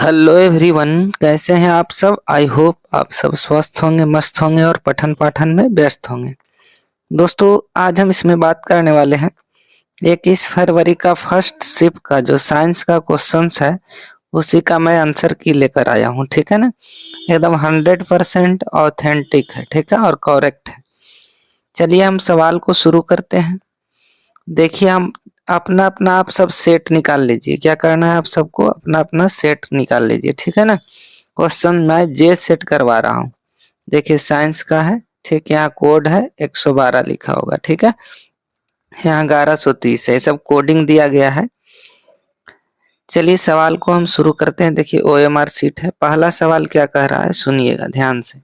Hello everyone, कैसे हैं आप सब। आई होप आप सब स्वस्थ होंगे, मस्त होंगे और पठन पाठन में व्यस्त होंगे। दोस्तों, आज हम इसमें बात करने वाले हैं 21 फरवरी का फर्स्ट शिफ्ट का जो साइंस का क्वेश्चंस है उसी का मैं आंसर की लेकर आया हूँ। ठीक है ना, एकदम 100% ऑथेंटिक है। ठीक है, और करेक्ट है। चलिए हम सवाल को शुरू करते हैं। देखिए, हम अपना अपना आप सब सेट निकाल लीजिए। क्या करना है, आप सबको अपना अपना सेट निकाल लीजिए। ठीक है ना, क्वेश्चन मैं जे सेट करवा रहा हूँ। देखिए साइंस का है। ठीक, यहाँ कोड है 112 लिखा होगा। ठीक है, यहाँ 1130 है, सब कोडिंग दिया गया है। चलिए सवाल को हम शुरू करते हैं। देखिए OMR सीट है। पहला सवाल क्या कह रहा है, सुनिएगा ध्यान से।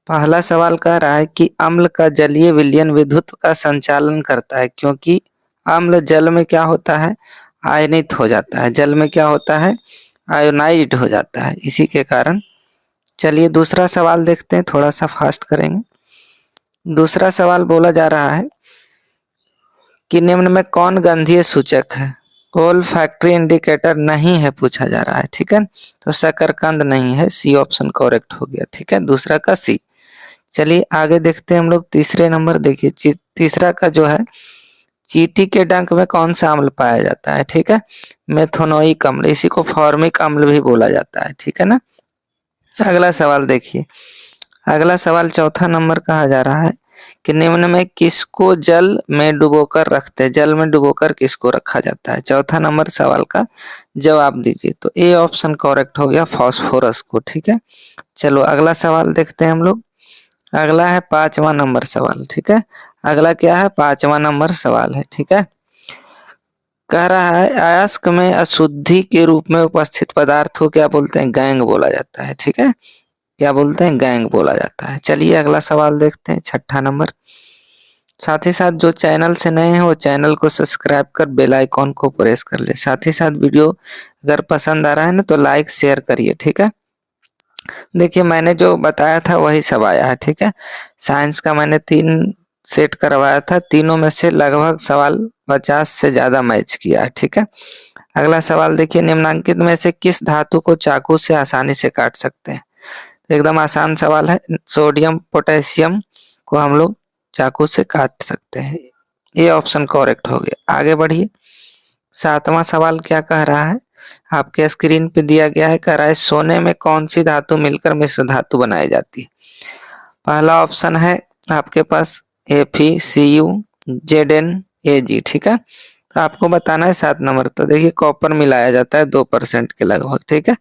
पहला सवाल कह रहा है कि अम्ल का जलीय विलयन विद्युत का संचालन करता है, क्योंकि अम्ल जल में क्या होता है, आयनित हो जाता है। जल में क्या होता है, आयोनाइज्ड हो जाता है, इसी के कारण। चलिए दूसरा सवाल देखते हैं, थोड़ा सा फास्ट करेंगे। दूसरा सवाल बोला जा रहा है कि निम्न में कौन गंधीय सूचक है। ओल फैक्ट्री इंडिकेटर नहीं है, पूछा जा रहा है। ठीक है, तो शकरकंद नहीं है, सी ऑप्शन करेक्ट हो गया। ठीक है, दूसरा का सी। चलिए आगे देखते हैं हम लोग तीसरे नंबर। देखिए तीसरा का जो है, चींटी के डंक में कौन सा अम्ल पाया जाता है। ठीक है, मेथोनोइक अम्ल, इसी को फॉर्मिक अम्ल भी बोला जाता है। ठीक है ना। अगला सवाल देखिए। अगला सवाल चौथा नंबर कहा जा रहा है कि निम्न में किसको जल में डुबोकर रखते हैं। जल में डुबोकर किसको रखा जाता है। चौथा नंबर सवाल का जवाब दीजिए। तो ए ऑप्शन करेक्ट हो गया, फास्फोरस को। ठीक है, चलो अगला सवाल देखते हैं हम लोग। अगला है 5वां नंबर सवाल। ठीक है, अगला क्या है, 5वां नंबर सवाल है। ठीक है, कह रहा है अयस्क में अशुद्धि के रूप में उपस्थित पदार्थ को क्या बोलते हैं, गैंग बोला जाता है। ठीक है, क्या बोलते हैं, गैंग बोला जाता है। चलिए अगला सवाल देखते हैं, छठा नंबर। साथ ही साथ जो चैनल से नए हैं वो चैनल को सब्सक्राइब कर बेल आइकॉन को प्रेस कर ले। साथ ही साथ वीडियो अगर पसंद आ रहा है ना तो लाइक शेयर करिए। ठीक है, देखिए मैंने जो बताया था वही सब आया है। ठीक है, साइंस का मैंने 3 सेट करवाया था, तीनों में से लगभग सवाल 50 से ज्यादा मैच किया है। ठीक है, अगला सवाल देखिए, निम्नांकित में से किस धातु को चाकू से आसानी से काट सकते हैं। एकदम आसान सवाल है। सोडियम पोटेशियम को हम लोग चाकू से काट सकते हैं। ये ऑप्शन करेक्ट हो गया। आगे बढ़िए। 7वां सवाल क्या कह रहा है, आपके स्क्रीन पे दिया गया है। कह रहा है सोने में कौन सी धातु मिलकर मिश्र धातु बनाई जाती है। पहला ऑप्शन है आपके पास FeCu Zn Ag। ठीक है, तो आपको बताना है 7 नंबर। तो देखिए कॉपर मिलाया जाता है 2% के लगभग। ठीक है,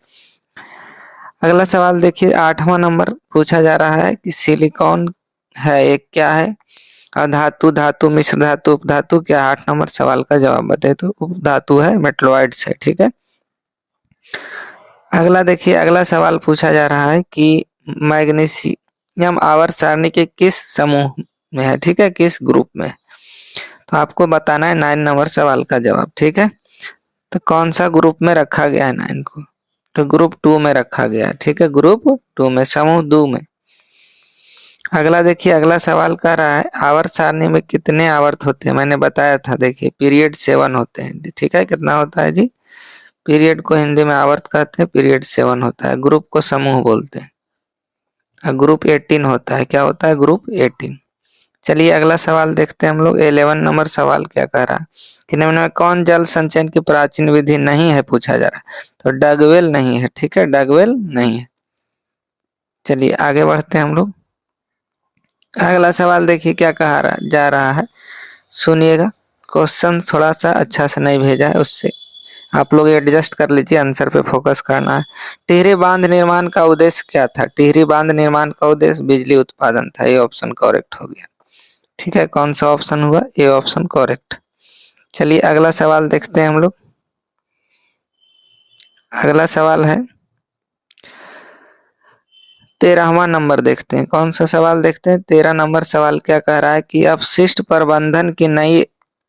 अगला सवाल देखिए 8वां नंबर पूछा जा रहा है कि सिलिकॉन है एक क्या है, अधातु, धातु, मिश्र धातु, उपधातु क्या। 8 नंबर सवाल का जवाब बताए तो उपधातु है, मेटलॉइड्स है। ठीक है, अगला देखिए। अगला सवाल पूछा जा रहा है कि मैग्नीशियम आवर्त सारणी के किस समूह में है। ठीक है, किस ग्रुप में। तो आपको बताना है 9 नंबर सवाल का जवाब। ठीक है, तो कौन सा ग्रुप में रखा गया है 9 को, तो ग्रुप 2 में रखा गया है। ठीक है, ग्रुप 2 में, समूह 2 में। अगला देखिए। अगला सवाल कर रहा है आवर्त सारणी में कितने आवर्त होते हैं। मैंने बताया था, देखिए पीरियड 7 होते हैं। ठीक है, कितना होता है जी, पीरियड को हिंदी में आवर्त कहते हैं, पीरियड 7 होता है। ग्रुप को समूह बोलते हैं। ग्रुप 18 होता है। क्या होता है, ग्रुप 18। चलिए अगला सवाल देखते हैं हम लोग। 11 नंबर सवाल क्या कह रहा है कि निम्न में कौन जल संचयन की प्राचीन विधि नहीं है, पूछा जा रहा है। तो डगवेल नहीं है। ठीक है, डगवेल नहीं है। चलिए आगे बढ़ते हैं हम लोग। अगला सवाल देखिए क्या कहा जा रहा है, सुनिएगा। क्वेश्चन थोड़ा सा अच्छा से नहीं भेजा है, उससे आप लोग एडजस्ट कर लीजिए, आंसर पे फोकस करना है। टिहरी बांध निर्माण का उद्देश्य क्या था। टिहरी बांध निर्माण का उद्देश्य बिजली उत्पादन था। ये ऑप्शन करेक्ट हो गया। ठीक है, कौन सा ऑप्शन हुआ, ये ऑप्शन करेक्ट। चलिए अगला सवाल देखते हैं हम लोग। अगला सवाल है 13वां नंबर। देखते हैं कौन सा सवाल, देखते हैं 13 नंबर सवाल क्या कह रहा है कि अपशिष्ट प्रबंधन की नई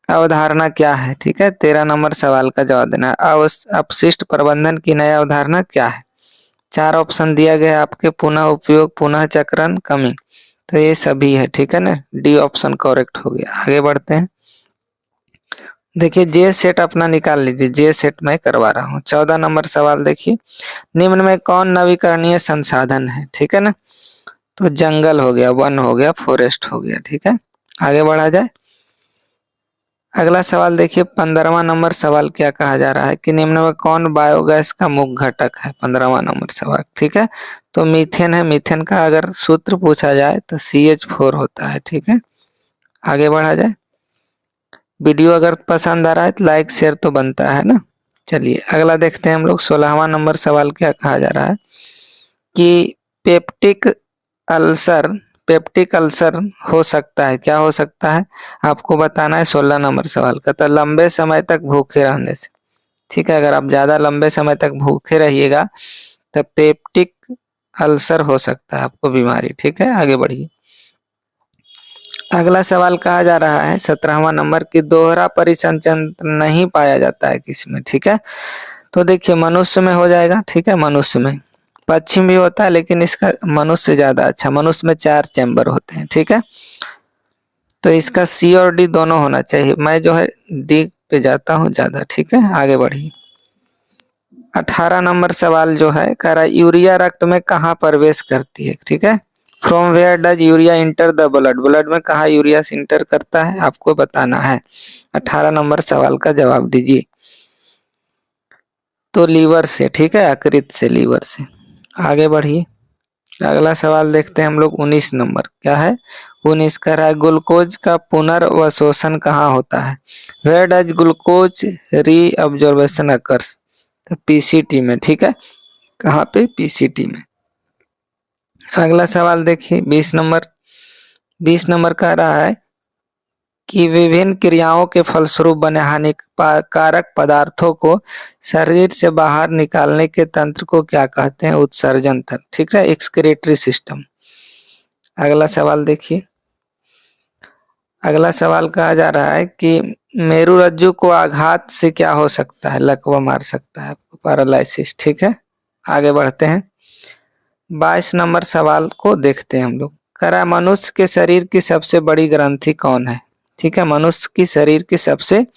अवधारणा क्या है। ठीक है, 13 नंबर सवाल का जवाब देना है। अपशिष्ट प्रबंधन की नई अवधारणा क्या है। 4 ऑप्शन दिया गया है आपके, पुनः उपयोग, पुनः चक्रण, कमी। तो ये सभी है। ठीक है ना, डी ऑप्शन करेक्ट हो गया। आगे बढ़ते हैं। देखिए जे सेट अपना निकाल लीजिए, जे सेट मैं करवा रहा हूँ। 14 नंबर सवाल देखिए, निम्न में कौन नवीकरणीय संसाधन है, ठीक है ना। तो जंगल हो गया, वन हो गया, फॉरेस्ट हो गया, ठीक है। आगे बढ़ा जाए। अगला सवाल देखिए 15वां नंबर सवाल क्या कहा जा रहा है कि निम्न में कौन बायोगैस का मुख्य घटक है। 15वां नंबर सवाल, ठीक है। तो मीथेन है। मीथेन का अगर सूत्र पूछा जाए तो CH4 होता है, ठीक है। आगे बढ़ा जाए। वीडियो अगर पसंद आ रहा है तो लाइक शेयर तो बनता है ना। चलिए अगला देखते हैं हम लोग। 16वां नंबर सवाल क्या कहा जा रहा है कि पेप्टिक अल्सर, पेप्टिक अल्सर हो सकता है, क्या हो सकता है आपको बताना है। 16 नंबर सवाल का। तो लंबे समय तक भूखे रहने से, ठीक है। अगर आप ज्यादा लंबे समय तक भूखे रहिएगा तो पेप्टिक अल्सर हो सकता है आपको बीमारी, ठीक है। आगे बढ़िए। अगला सवाल कहा जा रहा है 17वां नंबर की दोहरा परिसंचरण नहीं पाया जाता है किसमें, ठीक है। तो देखिए मनुष्य में हो जाएगा, ठीक है। मनुष्य में, पक्षी भी होता है लेकिन इसका मनुष्य ज्यादा अच्छा। मनुष्य में 4 चैम्बर होते हैं, ठीक है। तो इसका C और D दोनों होना चाहिए। मैं जो है D पे जाता हूँ ज्यादा, ठीक है। आगे बढ़िए। 18 नंबर सवाल जो है कह रहा है यूरिया रक्त में कहाँ प्रवेश करती है, ठीक है। From where does urea enter the blood, blood में कहा यूरिया इंटर करता है आपको बताना है। 18 नंबर सवाल का जवाब दीजिए। तो लीवर से, ठीक है। यकृत से, लीवर से। आगे बढ़िए। अगला सवाल देखते हैं हम लोग 19 नंबर क्या है। 19 कह रहा है ग्लूकोज का पुनर्वशोषण कहाँ होता है। Where does glucose reabsorption occurs. तो PCT में, ठीक है। कहाँ पे, PCT में। अगला सवाल देखिए 20 नंबर। 20 नंबर कह रहा है कि विभिन्न क्रियाओं के फलस्वरूप बने हानिकारक पदार्थों को शरीर से बाहर निकालने के तंत्र को क्या कहते हैं। उत्सर्जन तंत्र, ठीक है। Excretory system. अगला सवाल देखिए। अगला सवाल कहा जा रहा है कि मेरुरज्जु को आघात से क्या हो सकता है। लकवा मार सकता है आपको, पैरालिसिस, ठीक है। आगे बढ़ते हैं। 22 नंबर सवाल को देखते हैं हम लोग। करा मनुष्य के शरीर की सबसे बड़ी ग्रंथि कौन है, ठीक है। मनुष्य की शरीर की सबसे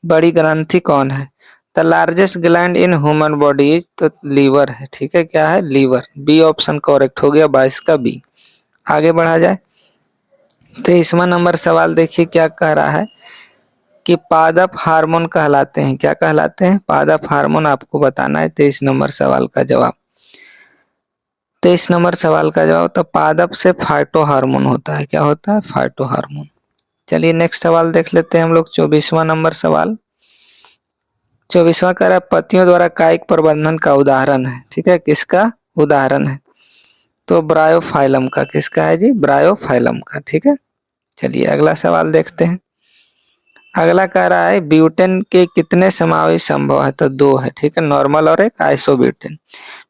बड़ी ग्रंथि कौन है। The largest gland in human body is, तो लीवर है, ठीक है। क्या है, लीवर। बी ऑप्शन करेक्ट हो गया, 22 का बी। आगे बढ़ा जाए। 23वां नंबर सवाल देखिए क्या कह रहा है कि पादप हार्मोन कहलाते हैं, क्या कहलाते हैं, पादप हार्मोन आपको बताना है। 23 नंबर सवाल का जवाब। 23 नंबर सवाल का जवाब तो पादप से फाइटो हार्मोन होता है। क्या होता है, फाइटो हार्मोन। चलिए नेक्स्ट सवाल देख लेते हैं हम लोग। 24वां नंबर सवाल। 24वां कह रहा है पत्तियों द्वारा कायिक प्रबंधन का उदाहरण है, ठीक है। किसका उदाहरण है। तो ब्रायोफाइलम का। किसका है जी, ब्रायोफाइलम का, ठीक है। चलिए अगला सवाल देखते हैं। अगला कह रहा है ब्यूटेन के कितने समावेश संभव है। तो 2 है, ठीक है। नॉर्मल और एक आइसोब्यूटेन।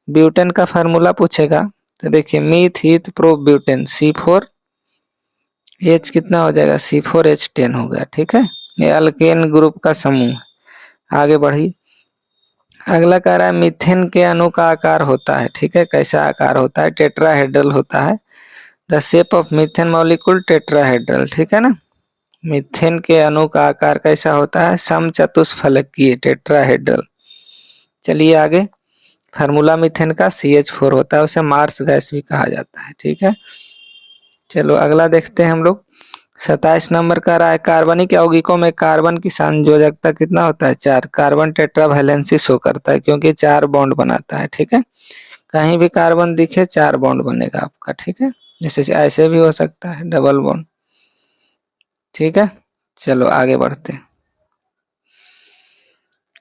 ब्यूटेन का फार्मूला पूछेगा तो देखिए myth Heath pro butane C4H कितना हो जाएगा, C4H10 हो गया, ठीक है। ये अल्केन ग्रुप का समूह है। आगे बढ़ी। अगला कह रहा है मीथेन के अणु का आकार होता है, ठीक है। कैसा आकार होता है, टेट्राहेड्रल होता है। The shape of methane molecule tetrahedral, ठीक है ना। मीथेन के अणु का आकार कैसा होता है, समचतुष्फलकीय, टेट्राहेड्रल। चलिए आगे। फार्मूला मीथेन का CH4 होता है, उसे मार्स गैस भी कहा जाता है, ठीक है। चलो अगला देखते हैं हम लोग। 27 नंबर का रहा है कार्बनिक यौगिकों में कार्बन की संयोजकता कितना होता है, 4। कार्बन टेट्रावैलेंसी शो करता है क्योंकि 4 बॉन्ड बनाता है, ठीक है। कहीं भी कार्बन दिखे 4 बॉन्ड बनेगा आपका, ठीक है। जैसे ऐसे भी हो सकता है डबल बॉन्ड, ठीक है। चलो आगे बढ़ते हैं।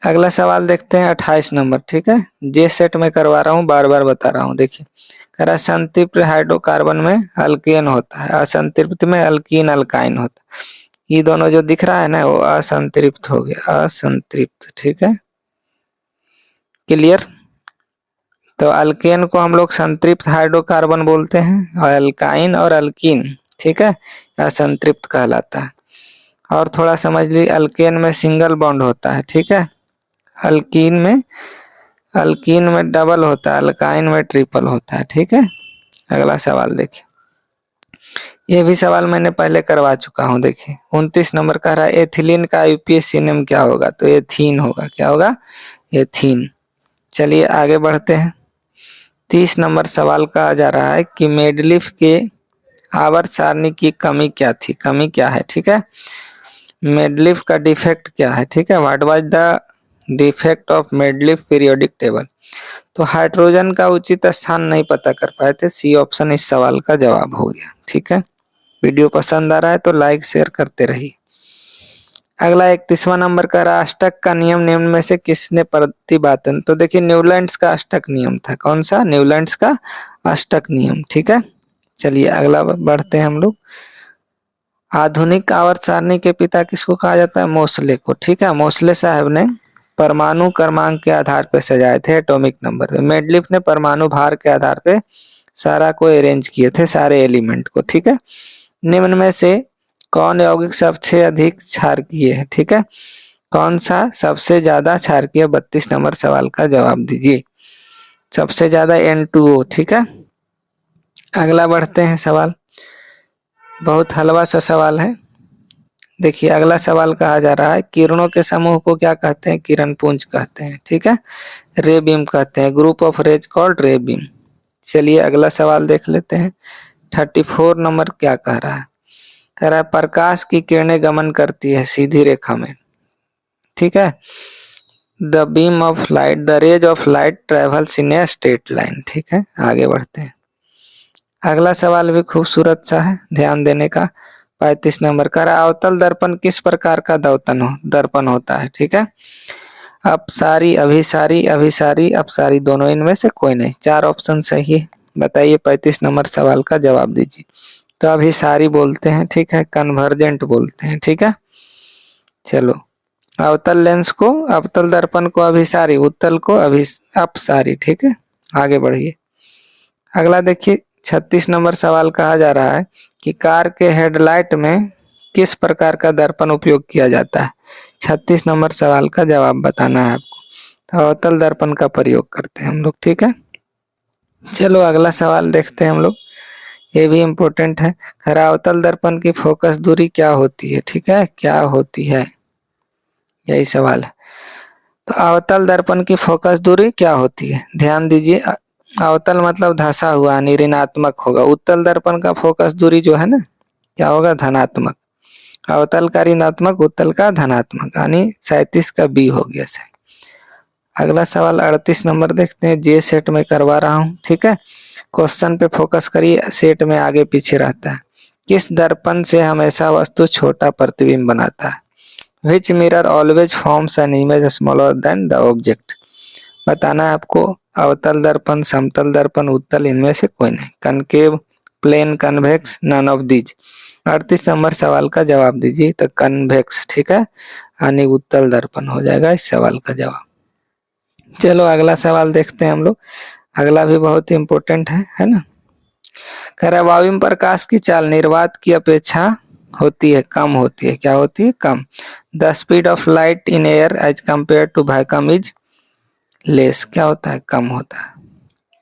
अगला सवाल देखते हैं 28 नंबर, ठीक है। जे सेट में करवा रहा हूँ, बार बार बता रहा हूँ। देखिए कह रहा संतृप्त हाइड्रोकार्बन में अल्केन होता है, असंतृप्त में अल्कीन अल्काइन होता है। ये दोनों जो दिख रहा है ना वो असंतृप्त हो गया, असंतृप्त, ठीक है। क्लियर। तो अल्केन को हम लोग संतृप्त हाइड्रोकार्बन बोलते हैं और अल्काइन और अल्कीन, ठीक है, असंतृप्त कहलाता है। और थोड़ा समझ लीजिए अल्केन में सिंगल बॉन्ड होता है, ठीक है। अल्कीन में डबल होता है, अल्काइन में ट्रिपल होता है, ठीक है। अगला सवाल देखिए। ये भी सवाल मैंने पहले करवा चुका हूँ। देखिए 29 नंबर कह रहा है एथिलीन का यूपीएससी नेम क्या होगा, तो एथीन होगा। क्या होगा? एथीन। चलिए आगे बढ़ते हैं। 30 नंबर सवाल कहा जा रहा है कि मेडलिफ के आवर्त सारणी की कमी क्या थी, कमी क्या है। ठीक है, मेडलिफ का डिफेक्ट क्या है। ठीक है, what was the defect of Mendeleev periodic table. तो हाइड्रोजन का उचित स्थान नहीं पता कर पाए थे। सी ऑप्शन इस सवाल का जवाब हो गया। ठीक है, वीडियो पसंद आ रहा है तो लाइक शेयर करते रहिए। अगला 31वां नंबर का अष्टक का नियम निम्न में से किसने प्रतिपादन। तो देखिए न्यूलैंड्स का अष्टक नियम था। कौन सा? न्यूलैंड्स का अष्टक नियम। ठीक है, चलिए अगला बढ़ते हैं हम लोग। आधुनिक आवर्त सारणी के पिता किसको कहा जाता है? मोसले को। ठीक है, मोसले साहब ने परमाणु क्रमांक के आधार पर सजाए थे एटॉमिक नंबर पे। मेडलिफ ने परमाणु भार के आधार पे सारा को अरेंज किए थे, सारे एलिमेंट को। ठीक है, निम्न में से कौन यौगिक सबसे अधिक क्षारकीय है? ठीक है, कौन सा सबसे ज्यादा क्षारकीय? 32 नंबर सवाल का जवाब दीजिए। सबसे ज्यादा N2O। ठीक है, अगला बढ़ते हैं सवाल। बहुत हलवा सा सवाल है। देखिए अगला सवाल कहा जा रहा है किरणों के समूह को क्या कहते हैं? किरण पुंज कहते हैं। ठीक है, रे बीम कहते हैं। Group of rays called ray beam. चलिए अगला सवाल देख लेते हैं। 34 नंबर क्या कह रहा है? कह रहा है प्रकाश की किरणें गमन करती है सीधी रेखा में। ठीक है, the beam of light, the rays of light travels in a straight line. ठीक है, आगे बढ़ते हैं। अगला सवाल भी खूबसूरत सा है, ध्यान देने का। 35 नंबर का अवतल दर्पण किस प्रकार का दर्पण होता है? ठीक है, अपसारी, अभिसारी, अभिसारी, अपसारी, दोनों इनमें से कोई नहीं। 4 ऑप्शन सही है। बताइए 35 नंबर सवाल का जवाब दीजिए। तो अभिसारी बोलते हैं। ठीक है, कन्वर्जेंट बोलते हैं। ठीक है, चलो अवतल लेंस को, अवतल दर्पण को अभिसारी, उत्तल को अपसारी। ठीक है, आगे बढ़िए। अगला देखिए 36 नंबर सवाल कहा जा रहा है कि कार के हेडलाइट में किस प्रकार का दर्पण उपयोग किया जाता है? 36 नंबर सवाल का जवाब बताना है आपको। तो अवतल दर्पण का प्रयोग करते हैं हम लोग। ठीक है, चलो अगला सवाल देखते हैं हम लोग। ये भी इम्पोर्टेंट है। खरा अवतल दर्पण की फोकस दूरी क्या होती है? ठीक है, क्या होती है, यही सवाल है। तो अवतल दर्पण की फोकस दूरी क्या होती है? ध्यान दीजिए, अवतल मतलब धंसा हुआ यानी ऋणात्मक होगा। उत्तल दर्पण का फोकस दूरी जो है ना, क्या होगा? धनात्मक। अवतल का ऋणात्मक, उत्तल का धनात्मक, यानी 37 का बी हो गया सही। अगला सवाल 38 नंबर देखते हैं। जे सेट में करवा रहा हूँ। ठीक है, क्वेश्चन पे फोकस करिए। सेट में आगे पीछे रहता है। किस दर्पण से हमेशा वस्तु छोटा प्रतिबिंब बनाता है? Which mirror always forms an image smaller than the object? बताना है आपको। अवतल दर्पण, समतल दर्पण, उत्तल, इनमें से कोई नहीं। Concave, plane, convex, none of these. 38 number सवाल का जवाब दीजिए। तो कन्वेक्स। ठीक है, यानी उत्तल दर्पण हो जाएगा इस सवाल का जवाब। चलो अगला सवाल देखते हैं हम लोग। अगला भी बहुत इंपॉर्टेंट है ना। कह रहा है वायुम प्रकाश की चाल निर्वात की अपेक्षा होती है, कम होती है। क्या होती है? कम। The speed of light in air as compare to vacuum is less. क्या होता है? कम होता है।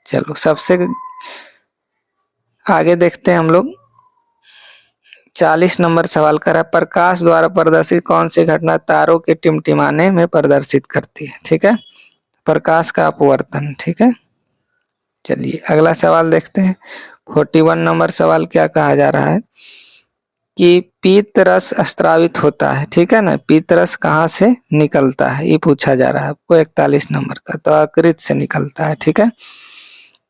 चलो सबसे आगे देखते हैं हम लोग। 40 नंबर सवाल कर रहा है प्रकाश द्वारा प्रदर्शित कौन सी घटना तारों के टिमटिमाने में प्रदर्शित करती है? ठीक है, प्रकाश का अपवर्तन। ठीक है, चलिए अगला सवाल देखते हैं। 41 नंबर सवाल क्या कहा जा रहा है कि पीत रस स्त्रावित होता है। ठीक है ना, पीत रस कहाँ से निकलता है ये पूछा जा रहा है आपको। 41 नंबर का तो यकृत से निकलता है। ठीक है,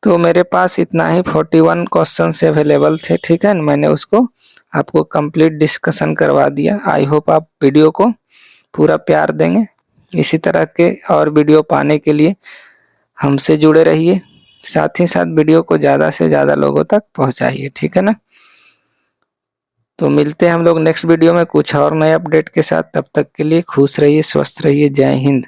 तो मेरे पास इतना ही 41 क्वेश्चन से अवेलेबल थे। ठीक है, मैंने उसको आपको कंप्लीट डिस्कशन करवा दिया। आई होप आप वीडियो को पूरा प्यार देंगे। इसी तरह के और वीडियो पाने के लिए हमसे जुड़े रहिए। साथ ही साथ वीडियो को ज़्यादा से ज़्यादा लोगों तक पहुंचाइए। ठीक है ना, तो मिलते हैं हम लोग नेक्स्ट वीडियो में कुछ और नए अपडेट के साथ। तब तक के लिए खुश रहिए, स्वस्थ रहिए। जय हिंद।